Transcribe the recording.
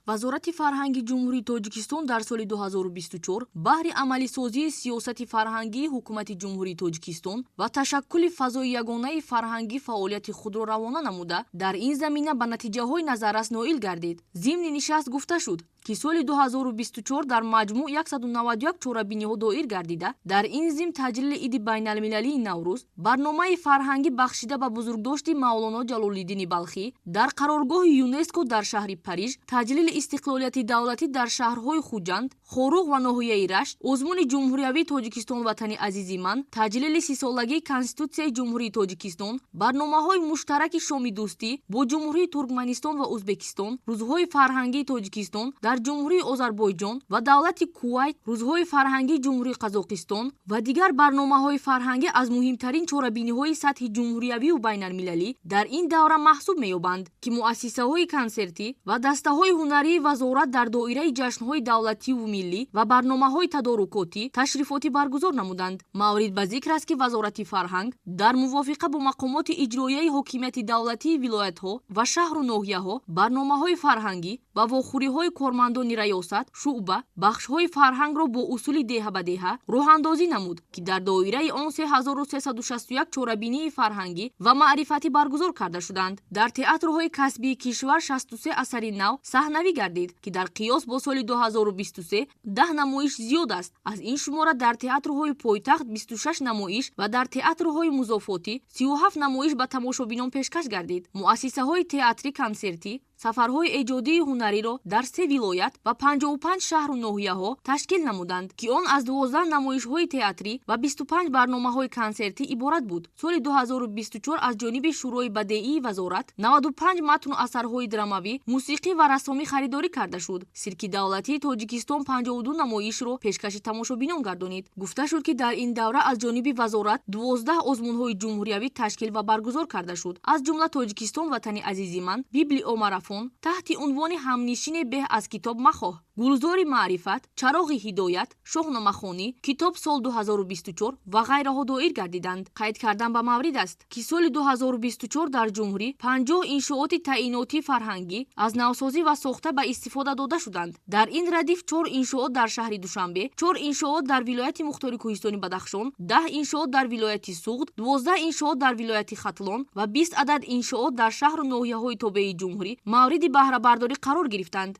вазорати фарҳанги ҷумҳурии Тоҷикистон дар соли 2024 баҳри амалисозии сиёсати фарҳангии ҳукумати ҷумҳурии Тоҷикистон ва ташаккули фазои ягонаи фарҳангӣ фаъолияти худро равона намуда, дар ин замина ба натиҷаҳои назаррас ноил гардид. Зимни нишаст гуфта шуд, ки соли 2024 дар маҷмӯъ 191 чорабиниҳо доир гардида, дар ин зим таҷлили Иди байналмилалии Наврӯз, барномаи фарҳангӣ бахшида ба бузургдошти Мавлоно Ҷалолиддини Балхӣ дар қароргоҳи ЮНЕСКО дар шаҳри Париж, таҷлили истиқлолияти давлатӣ дар шаҳрҳои Хуҷанд, Хоруғ ва ноҳияи Рашт, озмуни ҷумҳуриявии Тоҷикистон ватани азизи ман, таҷлили 30-солагии Конститутсияи ҷумҳурии Тоҷикистон, барномаҳои муштараки шоми дӯстӣ бо ҷумҳурии Туркманистон ва Ӯзбекистон, рӯзҳои фарҳангии Тоҷикистон дар ҷумҳурии Озарбойҷон ва давлати Кувайт, рӯзҳои фарҳангии ҷумҳурии Қазоқистон ва дигар барномаҳои фарҳангӣ аз муҳимтарин чорабиниҳои сатҳи ҷумҳуриявию байналмилалӣ дар ин давра маҳсуб меёбанд, ки муассисаҳои консертӣ ва дастаҳои ҳунарии вазорат дар доираи ҷашнҳои давлативу миллӣ ва барномаҳои тадорукотӣ ташрифоти баргузор намуданд. Маврид ба зикр аст, ки вазорати фарҳанг дар мувофиқа бо мақомоти иҷроияи ҳокимияти давлатии вилоятҳо ва шаҳру ноҳияҳо барномаҳои фарҳангӣ ба вохӯриҳои кормандони раёсат, шуъба, бахшҳои фарҳангро бо усули деҳа ба деҳа роҳандозӣ намуд, ки дар доираи он 3361 чорабинии фарҳангӣ ва маърифатӣ баргузор карда шуданд. Дар театрҳои касбии кишвар 63 асари нав саҳнавӣ гардид, ки дар қиёс бо соли 2023 10 намоиш зиёд аст. Аз ин шумора дар театрҳои пойтахт 26 намоиш ва дар театрҳои музофотӣ 37 намоиш ба тамошобинон пешкаш гардид. Муассисаҳои театрӣ консертӣ сафарҳои эҷодии ҳунариро дар 3 вилоят ва 55 шаҳру ноҳияҳо ташкил намуданд, ки он аз 12 намоишҳои театрӣ ва 25 барномаҳои консертӣ иборат буд. Соли 2024 аз ҷониби Шӯрои бадеии вазорат 95 матну асарҳои драмавӣ, мусиқӣ ва рассомӣ харидорӣ карда шуд. Сирки давлатии Тоҷикистон 52 намоишро пешкаши тамошобинон гардонид. Гуфта шуд, ки дар ин давра аз ҷониби вазорат 12 озмунҳои ҷумҳуриявӣ ташкил ва баргузор карда шуд. Аз ҷумла Тоҷикистон ватани азизи ман, библиомарафон таҳти унвони ҳамнишине беҳ аз китоб махоҳ, Гулзори маърифат, Чароғи ҳидоят, Шоҳномахонӣ, Китоб сол 2024 ва ғайраҳо доир гардиданд. Қайд кардан ба маврид аст, ки соли 2024 дар ҷумҳурӣ 50 иншооти таъинотии фарҳангӣ аз навсозӣ ва сохта ба истифода дода шуданд. Дар ин радиф 4 иншоот дар шаҳри Душанбе, 4 иншоот дар вилояти Мухтори Кӯҳистони Бадахшон, 10 иншоот дар вилояти Суғд, 12 иншоот дар вилояти Хатлон ва 20 адад иншоот дар шаҳру ноҳияҳои тобеи ҷумҳурӣ мавриди баҳрабардорӣ қарор гирифтанд.